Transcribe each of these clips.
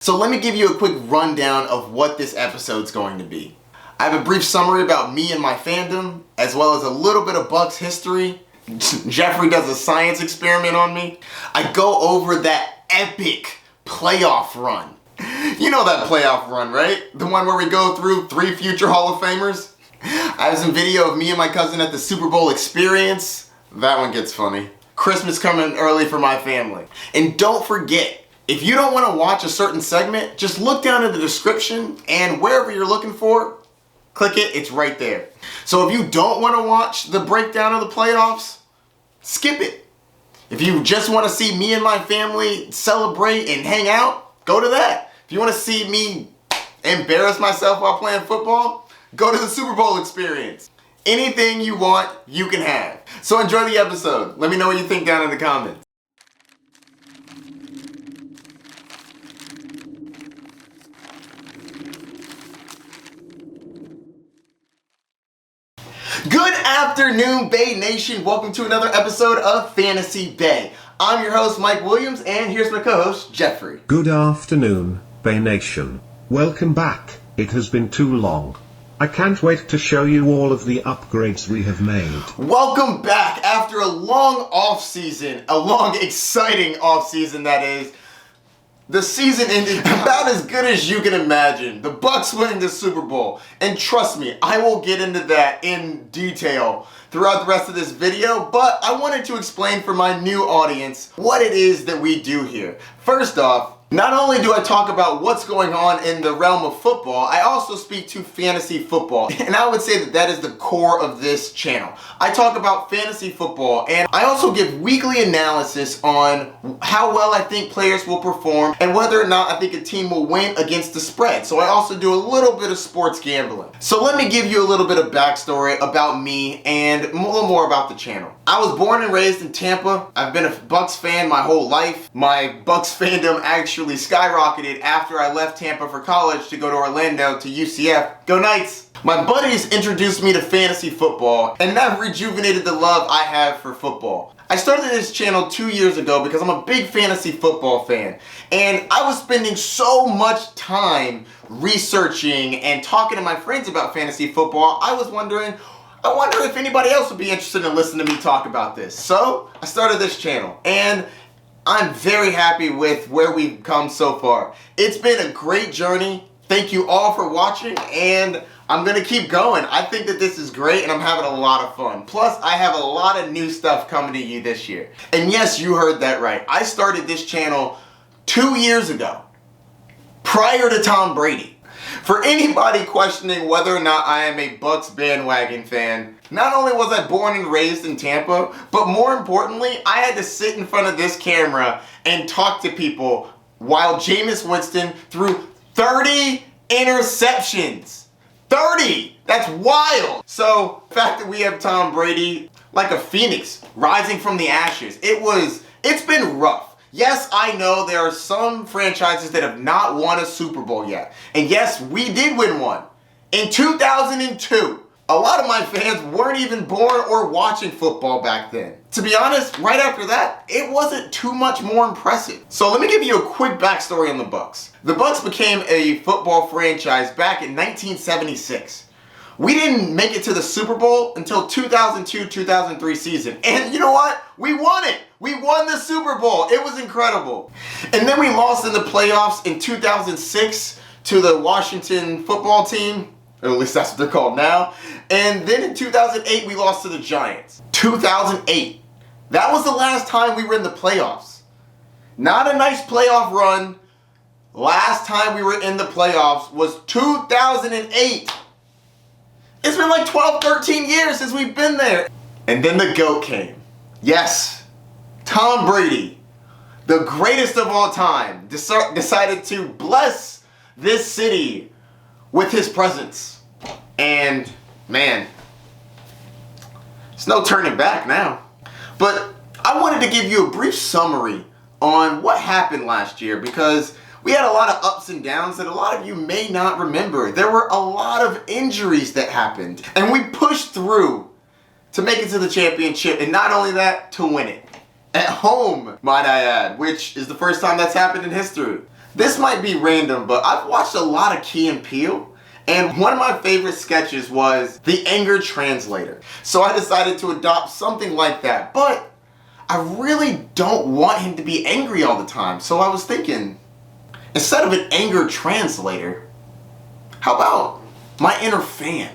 So let me give you a quick rundown of what this episode's going to be. I have a brief summary about me and my fandom, as well as a little bit of Bucs history. Geoffrey does a science experiment on me. I go over that epic playoff run. You know that playoff run, right? The one where we go through 3 future Hall of Famers? I have some video of me and my cousin at the Super Bowl experience. That one gets funny. Christmas coming early for my family. And don't forget, if you don't want to watch a certain segment, just look down in the description and wherever you're looking for, click it, it's right there. So if you don't want to watch the breakdown of the playoffs, skip it. If you just want to see me and my family celebrate and hang out, go to that. If you want to see me embarrass myself while playing football, go to the Super Bowl experience. Anything you want, you can have. So enjoy the episode. Let me know what you think down in the comments. Good afternoon, Bay Nation. Welcome to another episode of Fantasy Bay. I'm your host, Mike Williams, and here's my co-host, Geoffrey. Good afternoon, Bay Nation. Welcome back. It has been too long. I can't wait to show you all of the upgrades we have made. Welcome back after a long off-season, a long, exciting off-season that is. The season ended about as good as you can imagine. The Bucs winning the Super Bowl. And trust me, I will get into that in detail throughout the rest of this video, but I wanted to explain for my new audience what it is that we do here. First off, not only do I talk about what's going on in the realm of football, I also speak to fantasy football. And I would say that that is the core of this channel. I talk about fantasy football, and I also give weekly analysis on how well I think players will perform and whether or not I think a team will win against the spread. So I also do a little bit of sports gambling. So let me give you a little bit of backstory about me and a little more about the channel. I was born and raised in Tampa. I've been a Bucs fan my whole life. My Bucs fandom actually skyrocketed after I left Tampa for college to go to Orlando to UCF. Go Knights! My buddies introduced me to fantasy football, and that rejuvenated the love I have for football. I started this channel 2 years ago because I'm a big fantasy football fan, and I was spending so much time researching and talking to my friends about fantasy football, I wonder if anybody else would be interested in listening to me talk about this. So, I started this channel, and I'm very happy with where we've come so far. It's been a great journey. Thank you all for watching, and I'm gonna keep going. I think that this is great, and I'm having a lot of fun. Plus, I have a lot of new stuff coming to you this year. And yes, you heard that right. I started this channel 2 years ago, prior to Tom Brady. For anybody questioning whether or not I am a Bucs bandwagon fan, not only was I born and raised in Tampa, but more importantly, I had to sit in front of this camera and talk to people while Jameis Winston threw 30 interceptions. 30! That's wild! So, the fact that we have Tom Brady like a phoenix rising from the ashes, it's been rough. Yes, I know there are some franchises that have not won a Super Bowl yet. And yes, we did win one. In 2002. A lot of my fans weren't even born or watching football back then. To be honest, right after that, it wasn't too much more impressive. So let me give you a quick backstory on the Bucs. The Bucs became a football franchise back in 1976. We didn't make it to the Super Bowl until 2002-2003 season. And you know what? We won it! We won the Super Bowl! It was incredible. And then we lost in the playoffs in 2006 to the Washington football team. Or at least that's what they're called now. And then in 2008, we lost to the Giants. 2008. That was the last time we were in the playoffs. Not a nice playoff run. Last time we were in the playoffs was 2008. It's been like 12, 13 years since we've been there. And then the GOAT came. Yes, Tom Brady, the greatest of all time, decided to bless this city with his presence. And man, there's no turning back now. But I wanted to give you a brief summary on what happened last year because we had a lot of ups and downs that a lot of you may not remember. There were a lot of injuries that happened, and we pushed through to make it to the championship, and not only that, to win it. At home, might I add, which is the first time that's happened in history. This might be random, but I've watched a lot of Key and Peele, and one of my favorite sketches was the anger translator. So I decided to adopt something like that, but I really don't want him to be angry all the time. So I was thinking, instead of an anger translator, how about my inner fan?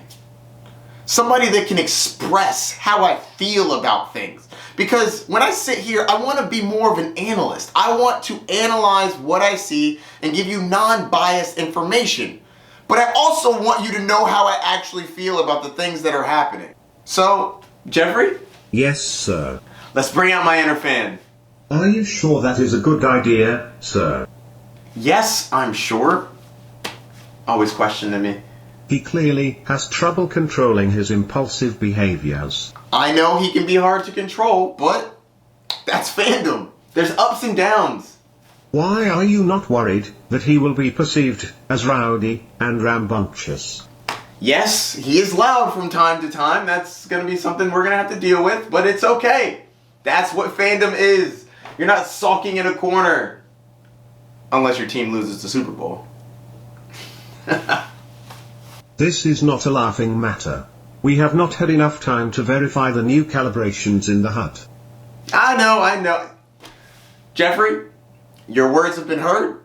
Somebody that can express how I feel about things. Because when I sit here, I want to be more of an analyst. I want to analyze what I see and give you non-biased information. But I also want you to know how I actually feel about the things that are happening. So, Geoffrey? Yes, sir. Let's bring out my inner fan. Are you sure that is a good idea, sir? Yes, I'm sure. Always questioning me. He clearly has trouble controlling his impulsive behaviors. I know he can be hard to control, but that's fandom. There's ups and downs. Why are you not worried that he will be perceived as rowdy and rambunctious? Yes, he is loud from time to time. That's going to be something we're going to have to deal with, but it's okay. That's what fandom is. You're not sulking in a corner. Unless your team loses the Super Bowl. This is not a laughing matter. We have not had enough time to verify the new calibrations in the hut. I know. Geoffrey, your words have been heard,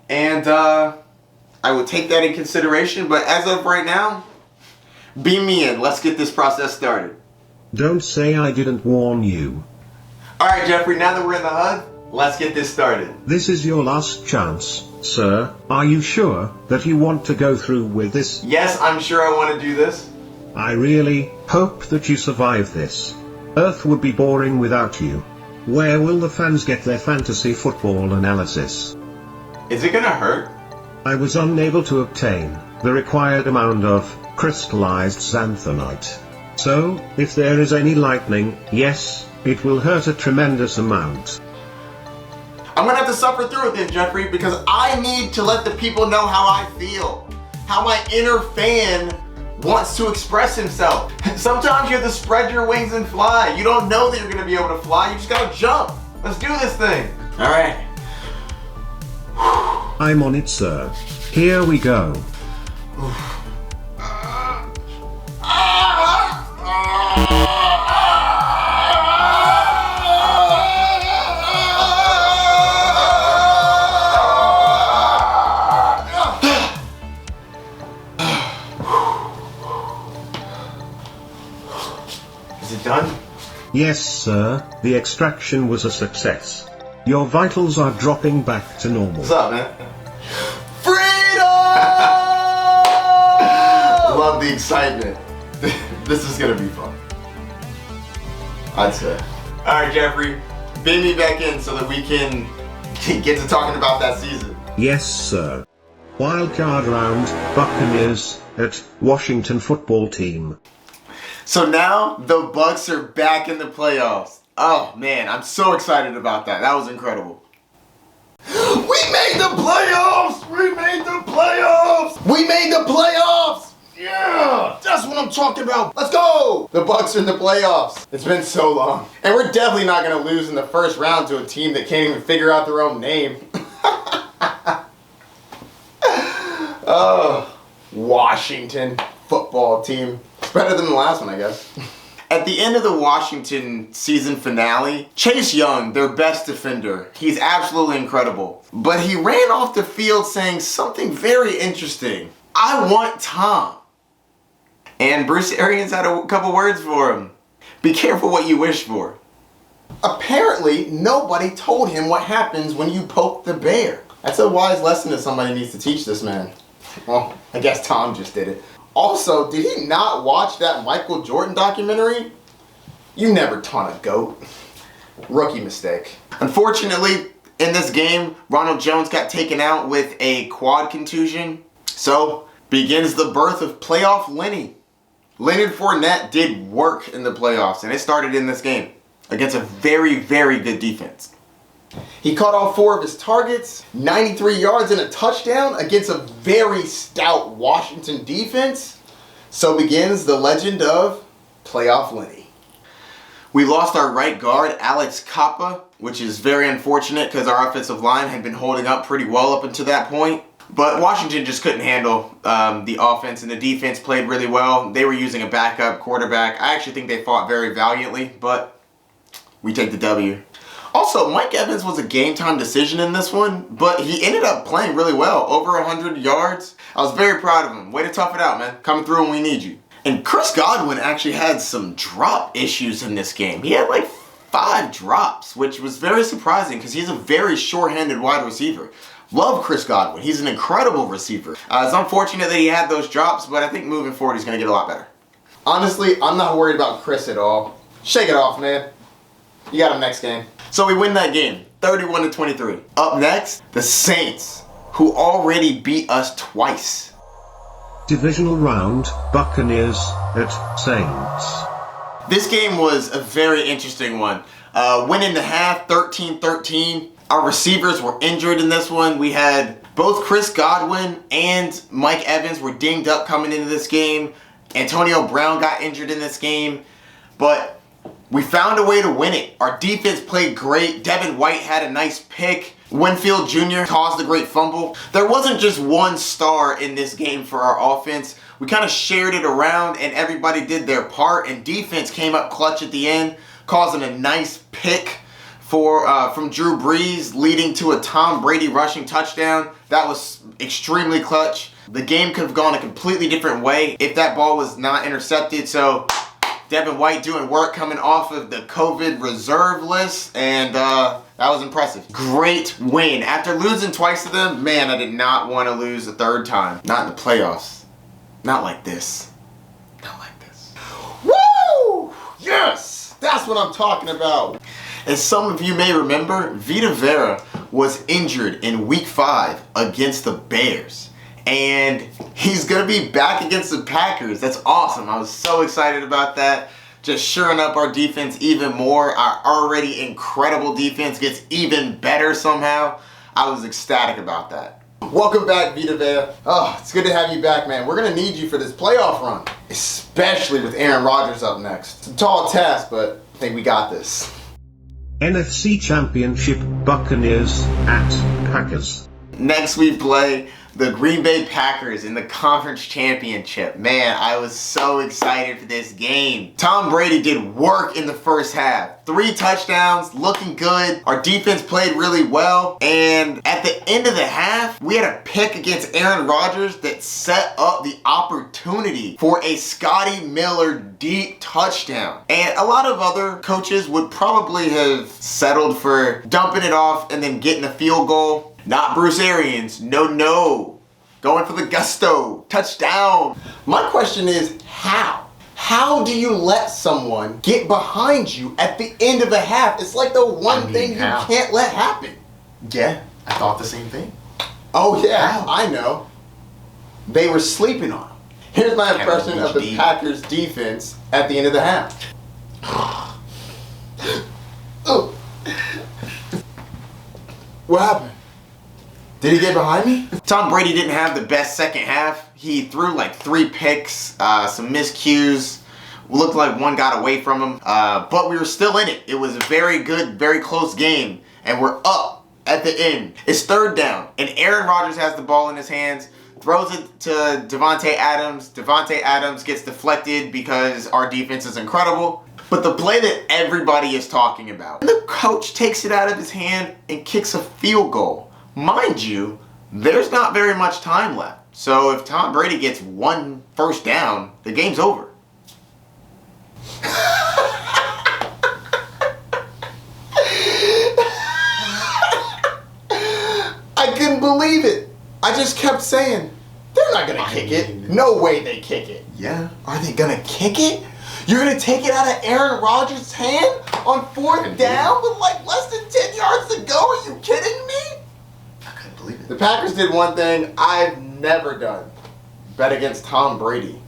and I will take that in consideration, but as of right now, beam me in. Let's get this process started. Don't say I didn't warn you. Alright, Geoffrey, now that we're in the hut, let's get this started. This is your last chance, sir. Are you sure that you want to go through with this? Yes, I'm sure I want to do this. I really hope that you survive this. Earth would be boring without you. Where will the fans get their fantasy football analysis? Is it gonna hurt? I was unable to obtain the required amount of crystallized xanthanite. So, if there is any lightning, yes, it will hurt a tremendous amount. I'm gonna have to suffer through it then, Geoffrey, because I need to let the people know how I feel. How my inner fan wants to express himself. Sometimes you have to spread your wings and fly. You don't know that you're gonna be able to fly, you just gotta jump. Let's do this thing. Alright. I'm on it, sir. Here we go. Is it done? Yes, sir, the extraction was a success. Your vitals are dropping back to normal. What's up, man? Freedom! Love the excitement. This is gonna be fun. I'd say. Alright, Geoffrey, beam me back in so that we can get to talking about that season. Yes, sir. Wildcard round, Buccaneers, at Washington football team. So now the Bucs are back in the playoffs. Oh man, I'm so excited about that. That was incredible. We made the playoffs! We made the playoffs! We made the playoffs! Yeah! That's what I'm talking about. Let's go! The Bucs are in the playoffs. It's been so long. And we're definitely not gonna lose in the first round to a team that can't even figure out their own name. Oh, Washington football team. It's better than the last one, I guess. At the end of the Washington season finale, Chase Young, their best defender, he's absolutely incredible. But he ran off the field saying something very interesting. I want Tom. And Bruce Arians had a couple words for him. Be careful what you wish for. Apparently, nobody told him what happens when you poke the bear. That's a wise lesson that somebody needs to teach this man. Well, I guess Tom just did it. Also, did he not watch that Michael Jordan documentary? You never taunt a GOAT. Rookie mistake. Unfortunately, in this game, Ronald Jones got taken out with a quad contusion. So, begins the birth of playoff Lenny. Leonard Fournette did work in the playoffs, and it started in this game against a very, very good defense. He caught all 4 of his targets, 93 yards and a touchdown against a very stout Washington defense. So begins the legend of Playoff Lenny. We lost our right guard, Alex Kappa, which is very unfortunate because our offensive line had been holding up pretty well up until that point. But Washington just couldn't handle the offense, and the defense played really well. They were using a backup quarterback. I actually think they fought very valiantly, but we take the W. Also, Mike Evans was a game-time decision in this one, but he ended up playing really well, over 100 yards. I was very proud of him. Way to tough it out, man. Coming through when we need you. And Chris Godwin actually had some drop issues in this game. He had like 5 drops, which was very surprising because he's a very sure-handed wide receiver. Love Chris Godwin. He's an incredible receiver. It's unfortunate that he had those drops, but I think moving forward he's going to get a lot better. Honestly, I'm not worried about Chris at all. Shake it off, man. You got him next game. So we win that game, 31-23. Up next, the Saints, who already beat us twice. Divisional round, Buccaneers at Saints. This game was a very interesting one. Went into half 13-13. Our receivers were injured in this one. We had both Chris Godwin and Mike Evans were dinged up coming into this game. Antonio Brown got injured in this game. But we found a way to win it. Our defense played great. Devin White had a nice pick. Winfield Jr. caused a great fumble. There wasn't just one star in this game for our offense. We kind of shared it around and everybody did their part, and defense came up clutch at the end, causing a nice pick from Drew Brees, leading to a Tom Brady rushing touchdown. That was extremely clutch. The game could have gone a completely different way if that ball was not intercepted. So Devin White doing work coming off of the COVID reserve list, and that was impressive. Great win. After losing twice to them, man, I did not want to lose a third time. Not in the playoffs. Not like this. Not like this. Woo! Yes! That's what I'm talking about. As some of you may remember, Vita Vea was injured in week 5 against the Bears. And he's going to be back against the Packers. That's awesome. I was so excited about that. Just shoring up our defense even more. Our already incredible defense gets even better somehow. I was ecstatic about that. Welcome back, Vita Vea. Oh, it's good to have you back, man. We're going to need you for this playoff run, especially with Aaron Rodgers up next. It's a tall task, but I think we got this. NFC Championship, Buccaneers at Packers. Next we play the Green Bay Packers in the Conference Championship. Man, I was so excited for this game. Tom Brady did work in the first half. 3 touchdowns, looking good. Our defense played really well. And at the end of the half, we had a pick against Aaron Rodgers that set up the opportunity for a Scotty Miller deep touchdown. And a lot of other coaches would probably have settled for dumping it off and then getting a field goal. Not Bruce Arians. No. Going for the gusto. Touchdown. My question is, how? How do you let someone get behind you at the end of a half? It's like the one thing you can't let happen. Yeah, I thought the same thing. Oh yeah, I know. They were sleeping on him. Here's my impression of the Packers defense at the end of the half. Oh. What happened? Did he get behind me? Tom Brady didn't have the best second half. He threw like 3 picks, some miscues. Looked like one got away from him, but we were still in it. It was a very good, very close game, and we're up at the end. It's 3rd down, and Aaron Rodgers has the ball in his hands, throws it to Davante Adams. Davante Adams gets deflected because our defense is incredible. But the play that everybody is talking about, the coach takes it out of his hand and kicks a field goal. Mind you, there's not very much time left. So if Tom Brady gets 1 first down, the game's over. I couldn't believe it. I just kept saying, they're not going to kick it. No way they kick it. Yeah. Are they going to kick it? You're going to take it out of Aaron Rodgers' hand on 4th down with like less than 10 yards to go? Are you kidding me? The Packers did one thing I've never done. Bet against Tom Brady.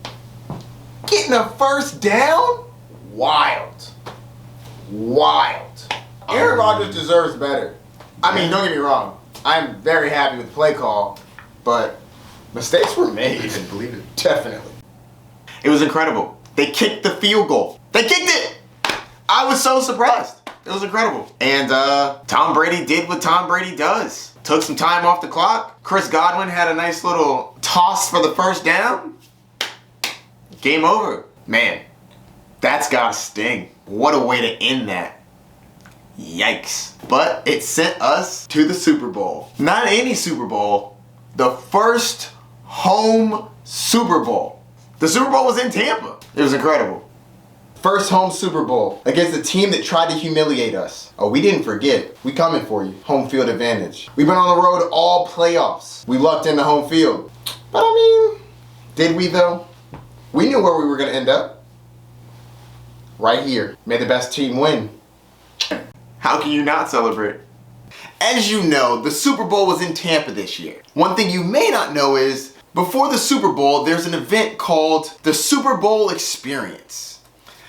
Getting a first down? Wild. Aaron Rodgers deserves better. I mean, don't get me wrong. I'm very happy with the play call, but mistakes were made. I didn't believe it. Definitely. It was incredible. They kicked the field goal. They kicked it! I was so surprised. It was incredible. And Tom Brady did what Tom Brady does. Took some time off the clock. Chris Godwin had a nice little toss for the first down. Game over. Man, that's gotta sting. What a way to end that. Yikes. But it sent us to the Super Bowl. Not any Super Bowl. The first home Super Bowl. The Super Bowl was in Tampa. It was incredible. First home Super Bowl against a team that tried to humiliate us. Oh, we didn't forget. We coming for you. Home field advantage. We've been on the road all playoffs. We lucked into home field. But I mean, did we though? We knew where we were going to end up. Right here. May the best team win. How can you not celebrate? As you know, the Super Bowl was in Tampa this year. One thing you may not know is, before the Super Bowl, there's an event called the Super Bowl Experience.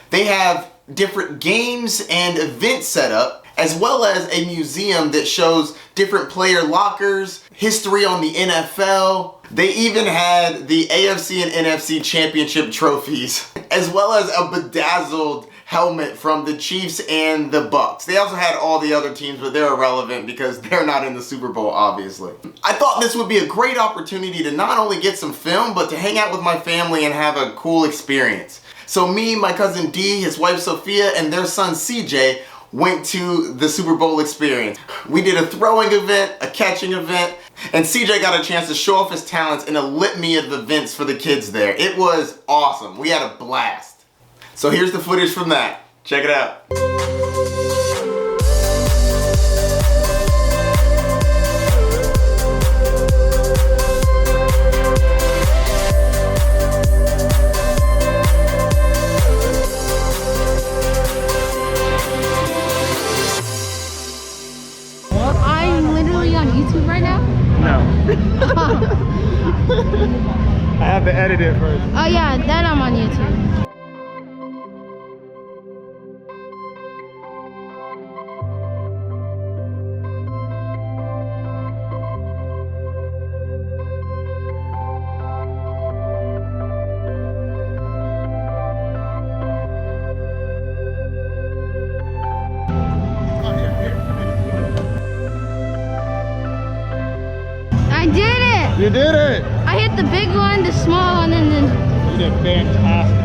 They have different games and events set up, as well as a museum that shows different player lockers, history on the NFL. They even had the AFC and NFC championship trophies, as well as a bedazzled helmet from the Chiefs and the Bucks. They also had all the other teams, but they're irrelevant because they're not in the Super Bowl, obviously. I thought this would be a great opportunity to not only get some film, but to hang out with my family and have a cool experience. So me, my cousin D, his wife Sophia, and their son CJ went to the Super Bowl Experience. We did a throwing event, a catching event, and CJ got a chance to show off his talents in a litany of events for the kids there. It was awesome. We had a blast. So here's the footage from that. Check it out. I have to edit it first. Oh yeah, then I'm on YouTube. I did it! You did it! I hit the big one, the small one, and then... You did fantastic.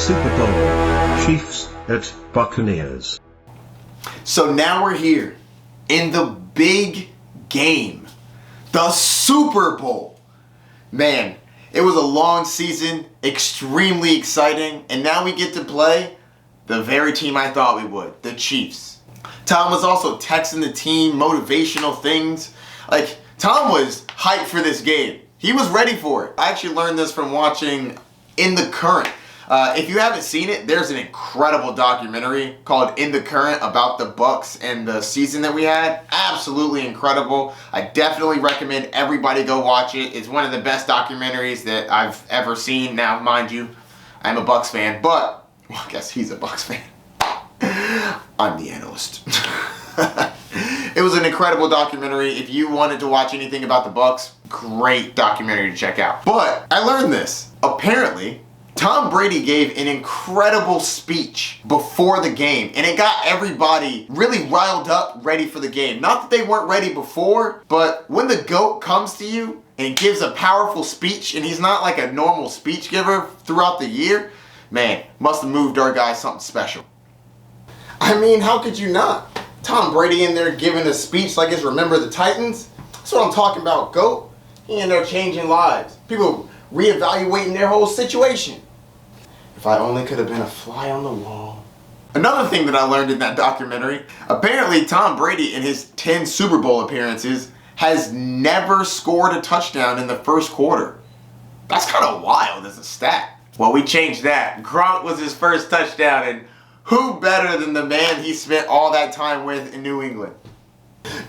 Super Bowl. Chiefs at Buccaneers. So now we're here in the big game, the Super Bowl. Man, it was a long season, extremely exciting, and now we get to play the very team I thought we would, the Chiefs. Tom was also texting the team motivational things. Tom was hyped for this game. He was ready for it. I actually learned this from watching In the Current. If you haven't seen it, there's an incredible documentary called In the Current about the Bucks and the season that we had. Absolutely incredible. I definitely recommend everybody go watch it. It's one of the best documentaries that I've ever seen. Now, mind you, I'm a Bucks fan, but, well, I guess he's a Bucks fan. I'm the analyst. It was an incredible documentary. If you wanted to watch anything about the Bucks, great documentary to check out. But I learned this. Apparently, Tom Brady gave an incredible speech before the game, and it got everybody really riled up, ready for the game. Not that they weren't ready before, but when the GOAT comes to you and gives a powerful speech, and he's not like a normal speech giver throughout the year, man, must have moved our guy something special. I mean, how could you not? Tom Brady in there giving a speech like it's Remember the Titans? That's what I'm talking about, GOAT. He in there changing lives. People reevaluating their whole situation. If I only could have been a fly on the wall. Another thing that I learned in that documentary, apparently Tom Brady in his 10 Super Bowl appearances has never scored a touchdown in the first quarter. That's kind of wild as a stat. Well, we changed that. Gronk was his first touchdown, and who better than the man he spent all that time with in New England?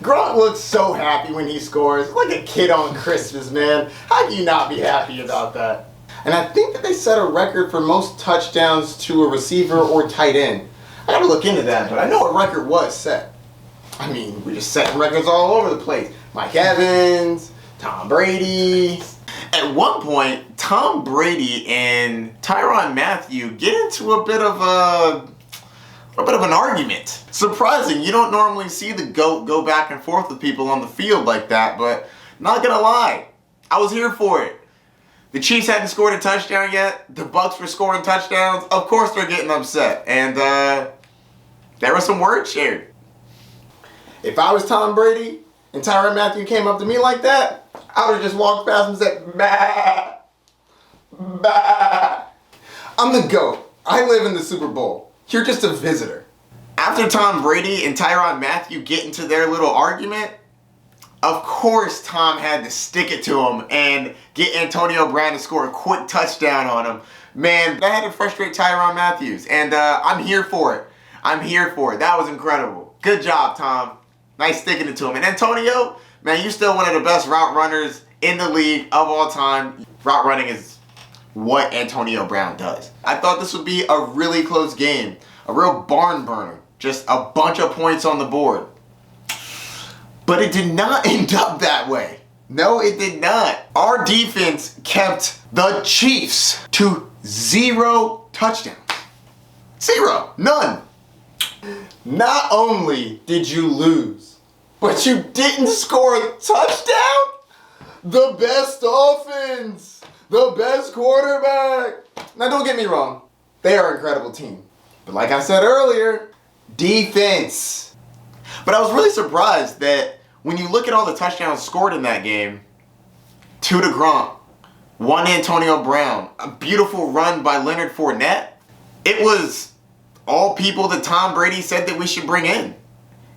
Gronk looks so happy when he scores, like a kid on Christmas, man. How can you not be happy about that? And I think that they set a record for most touchdowns to a receiver or tight end. I gotta look into that, but I know a record was set. I mean, we're just setting records all over the place. Mike Evans, Tom Brady. At one point, Tom Brady and Tyrann Mathieu get into a bit of an argument. Surprising, you don't normally see the GOAT go back and forth with people on the field like that, but not gonna lie, I was here for it. The Chiefs hadn't scored a touchdown yet. The Bucks were scoring touchdowns. Of course they're getting upset. And there were some words shared. If I was Tom Brady and Tyrann Mathieu came up to me like that, I would have just walked past him and said, bah, bah. I'm the GOAT. I live in the Super Bowl. You're just a visitor. After Tom Brady and Tyrann Mathieu get into their little argument, of course Tom had to stick it to him and get Antonio Brown to score a quick touchdown on him. Man, that had to frustrate Tyrann Mathieu, and I'm here for it. I'm here for it. That was incredible. Good job, Tom. Nice sticking it to him. And Antonio, man, you're still one of the best route runners in the league of all time. Route running is what Antonio Brown does. I thought this would be a really close game. A real barn burner. Just a bunch of points on the board. But it did not end up that way. No, it did not. Our defense kept the Chiefs to 0 touchdowns. 0. None. Not only did you lose, but you didn't score a touchdown? The best offense. The best quarterback. Now don't get me wrong. They are an incredible team. But like I said earlier, defense. But I was really surprised that when you look at all the touchdowns scored in that game, 2 to Gronk, 1 Antonio Brown, a beautiful run by Leonard Fournette, it was all people that Tom Brady said that we should bring in.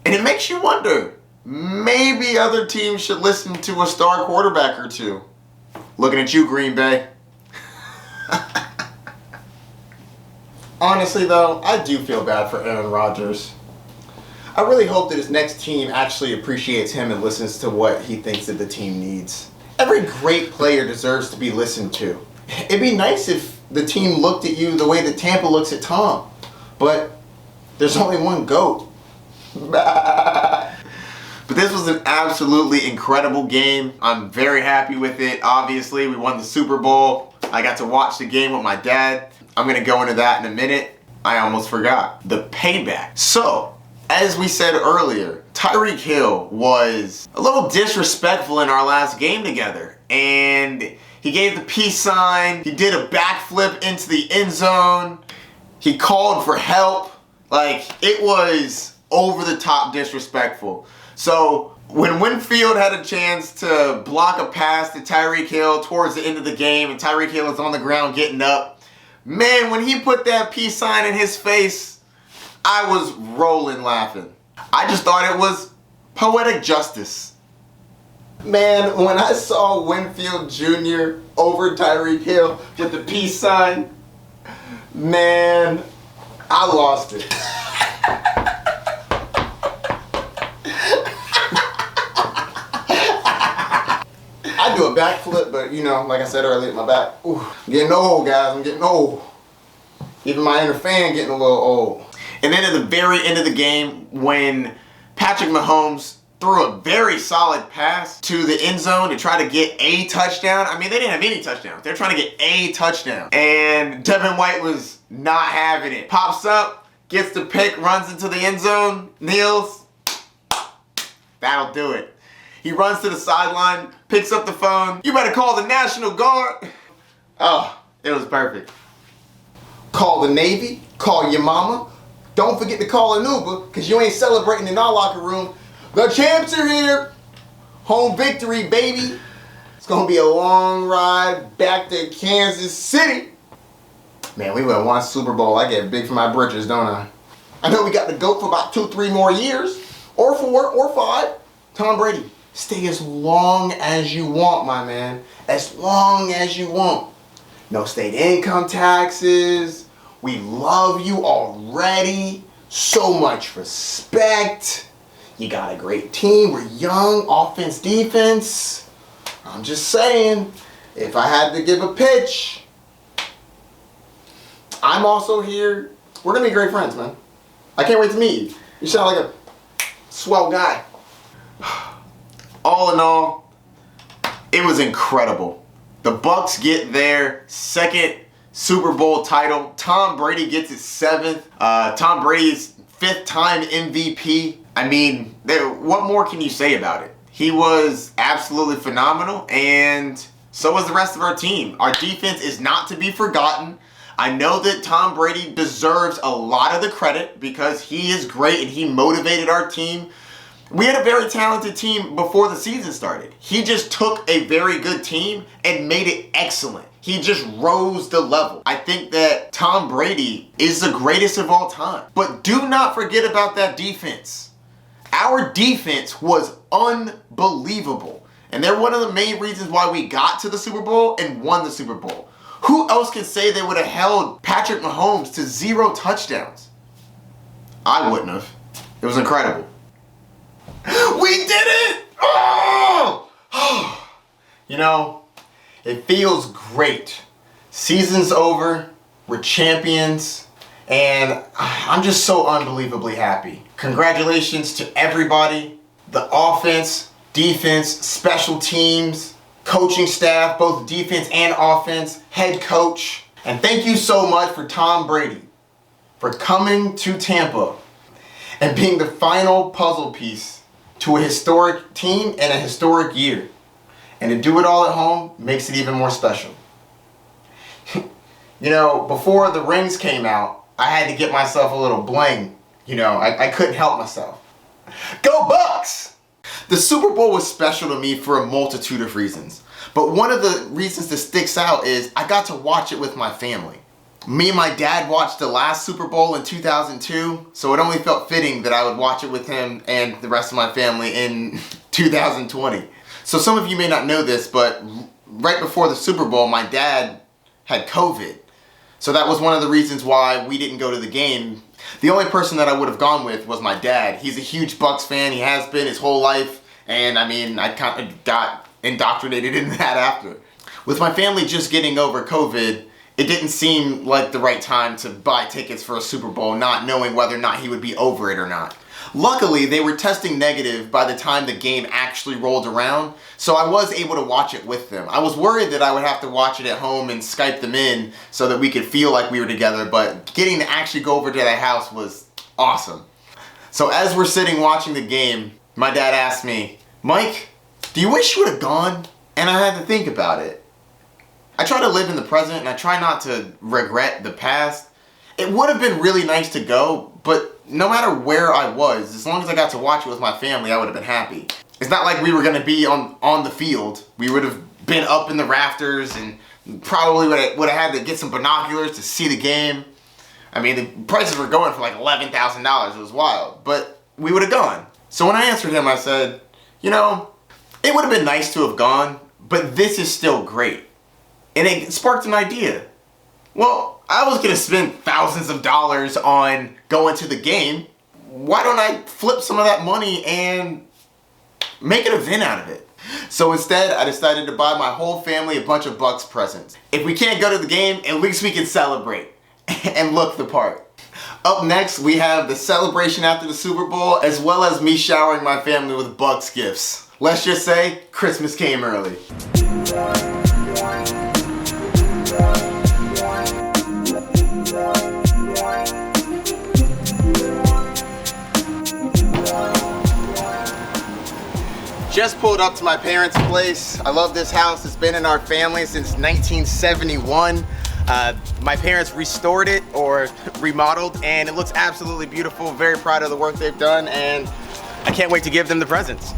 And it makes you wonder, maybe other teams should listen to a star quarterback or two. Looking at you, Green Bay. Honestly though, I do feel bad for Aaron Rodgers. I really hope that his next team actually appreciates him and listens to what he thinks that the team needs. Every great player deserves to be listened to. It'd be nice if the team looked at you the way that Tampa looks at Tom. But there's only one GOAT. But this was an absolutely incredible game. I'm very happy with it. Obviously, we won the Super Bowl. I got to watch the game with my dad. I'm going to go into that in a minute. I almost forgot. The payback. So, as we said earlier, Tyreek Hill was a little disrespectful in our last game together. And he gave the peace sign. He did a backflip into the end zone. He called for help. Like, it was over the top disrespectful. So, when Winfield had a chance to block a pass to Tyreek Hill towards the end of the game, and Tyreek Hill is on the ground getting up, man, when he put that peace sign in his face, I was rolling laughing. I just thought it was poetic justice. Man, when I saw Winfield Jr. over Tyreek Hill with the peace sign, man, I lost it. I do a backflip, but you know, like I said earlier, my back, ooh, I'm getting old, guys, I'm getting old. Even my inner fan getting a little old. And then at the very end of the game, when Patrick Mahomes threw a very solid pass to the end zone to try to get a touchdown. I mean, they didn't have any touchdowns. They're trying to get a touchdown. And Devin White was not having it. Pops up, gets the pick, runs into the end zone, kneels. That'll do it. He runs to the sideline, picks up the phone. You better call the National Guard. Oh, it was perfect. Call the Navy, call your mama. Don't forget to call an Uber, because you ain't celebrating in our locker room. The champs are here. Home victory, baby. It's going to be a long ride back to Kansas City. Man, we won one Super Bowl. I get big for my britches, don't I? I know we got the GOAT for about 2-3 more years. Or 4 or 5. Tom Brady, stay as long as you want, my man. As long as you want. No state income taxes. We love you already. So much respect. You got a great team. We're young. Offense, defense. I'm just saying, if I had to give a pitch, I'm also here. We're going to be great friends, man. I can't wait to meet you. You sound like a swell guy. All in all, it was incredible. The Bucs get their second Super Bowl title. Tom Brady gets his 7th. Tom Brady's 5th time MVP. I mean, what more can you say about it? He was absolutely phenomenal, and so was the rest of our team. Our defense is not to be forgotten. I know that Tom Brady deserves a lot of the credit because he is great and he motivated our team. We had a very talented team before the season started. He just took a very good team and made it excellent. He just rose the level. I think that Tom Brady is the greatest of all time. But do not forget about that defense. Our defense was unbelievable. And they're one of the main reasons why we got to the Super Bowl and won the Super Bowl. Who else can say they would have held Patrick Mahomes to 0 touchdowns? I wouldn't have. It was incredible. We did it! Oh! You know, it feels great. Season's over. We're champions. And I'm just so unbelievably happy. Congratulations to everybody. The offense, defense, special teams, coaching staff, both defense and offense, head coach. And thank you so much for Tom Brady for coming to Tampa and being the final puzzle piece to a historic team and a historic year. And to do it all at home makes it even more special. You know, before the rings came out, I had to get myself a little bling. You know, I couldn't help myself. Go Bucks! The Super Bowl was special to me for a multitude of reasons. But one of the reasons that sticks out is I got to watch it with my family. Me and my dad watched the last Super Bowl in 2002, so it only felt fitting that I would watch it with him and the rest of my family in 2020. So some of you may not know this, but right before the Super Bowl, my dad had COVID. So that was one of the reasons why we didn't go to the game. The only person that I would have gone with was my dad. He's a huge Bucks fan. He has been his whole life. And I mean, I kind of got indoctrinated in that after. With my family just getting over COVID, it didn't seem like the right time to buy tickets for a Super Bowl, not knowing whether or not he would be over it or not. Luckily, they were testing negative by the time the game actually rolled around, so I was able to watch it with them. I was worried that I would have to watch it at home and Skype them in so that we could feel like we were together, but getting to actually go over to their house was awesome. So as we're sitting watching the game, my dad asked me, "Mike, do you wish you would have gone?" And I had to think about it. I try to live in the present and I try not to regret the past. It would have been really nice to go, but no matter where I was, as long as I got to watch it with my family, I would have been happy. It's not like we were going to be on the field. We would have been up in the rafters and probably would have had to get some binoculars to see the game. I mean, the prices were going for like $11,000. It was wild, but we would have gone. So when I answered him, I said, you know, It would have been nice to have gone, but this is still great. And it sparked an idea. Well, I was gonna spend thousands of dollars on going to the game. Why don't I flip some of that money and make an event out of it? So instead, I decided to buy my whole family a bunch of Bucks presents. If we can't go to the game, at least we can celebrate and look the part. Up next, we have the celebration after the Super Bowl, as well as me showering my family with Bucks gifts. Let's just say, Christmas came early. Just pulled up to my parents' place. I love this house. It's been in our family since 1971. My parents restored it or remodeled, and it looks absolutely beautiful. Very proud of the work they've done, and I can't wait to give them the presents.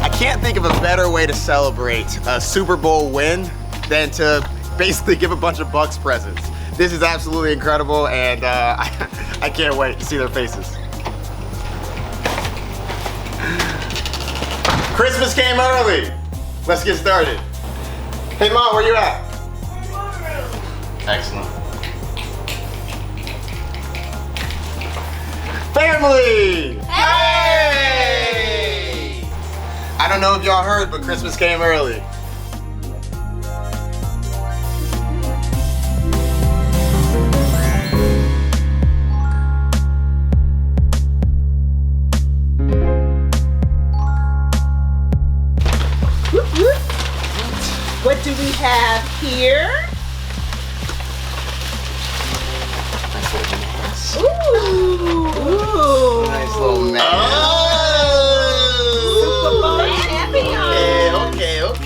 I can't think of a better way to celebrate a Super Bowl win than to basically give a bunch of Bucks presents. This is absolutely incredible, and I can't wait to see their faces. Christmas came early. Let's get started. Hey Mom, where you at? Excellent. Family! Hey! I don't know if y'all heard, but Christmas came early. What do we have here? Ooh. Nice little mask. Super Bowl champion. Okay. Oh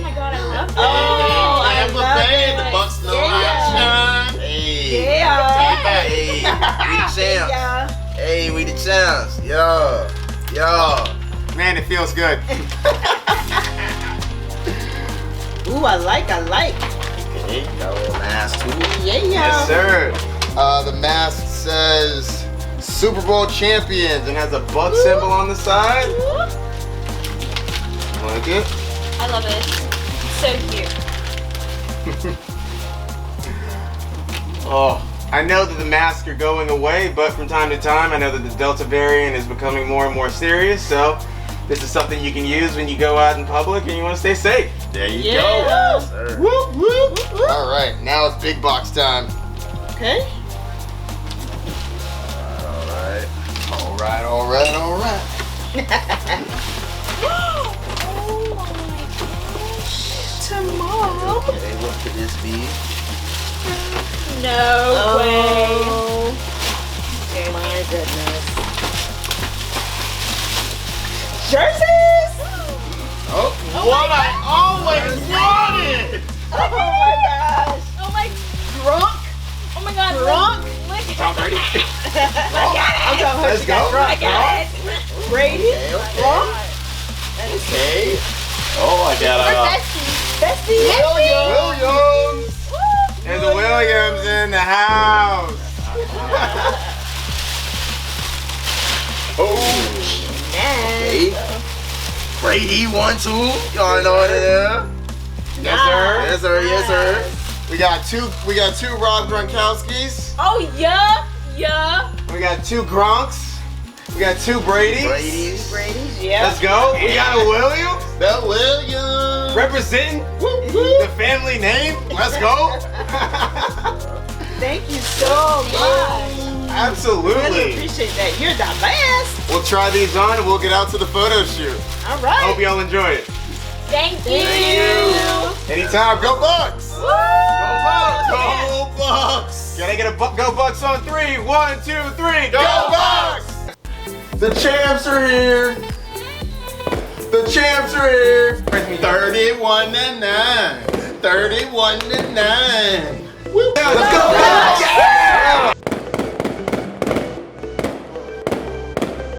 my God, I love it. Oh, I love it. The Bucks know I shine. Hey. Yeah. Hey. We the champs. Yeah. Hey, we the champs. Yo. Man, it feels good. Ooh, I like. Okay, got a little mask too. Yeah. Yes, sir. The mask says Super Bowl champions and has a buck symbol on the side. Like it? I love it. So cute. Oh, I know that the masks are going away, but from time to time, I know that the Delta variant is becoming more and more serious, so this is something you can use when you go out in public and you want to stay safe. There you go. Yes, sir. Whoop, whoop. All right, now it's big box time. Okay. All right. Oh my gosh. To Mom. Okay, what could this be? No way. Oh my goodness. Jerseys. Oh, what I always wanted! Oh my gosh. Oh my drunk. Oh my God. Drunk? Look. Tom Brady. I got it. I'm talking about Let's she got go. drunk. I got it. Brady. Drunk. Okay. Oh, I got Bestie. Williams. There's a Williams in the house. Oh. Nice. Brady 1-2. Y'all know it is. Yes, sir. We got two Rob Gronkowskis. Oh yeah. We got two Gronks. We got two Brady's. Brady's, yeah. Let's go. We got a Williams. The Williams. Representing the family name. Let's go. Thank you so much. Absolutely. Really appreciate that. You're the best. We'll try these on and we'll get out to the photo shoot. All right. Hope y'all enjoy it. Thank you. Anytime. Go Bucks. Woo! Go Bucks. Can I get a Go Bucks on 3? 1, 2, 3. Go Bucks. The champs are here. The champs are here. 31-9. 31-9. Let's go Bucks.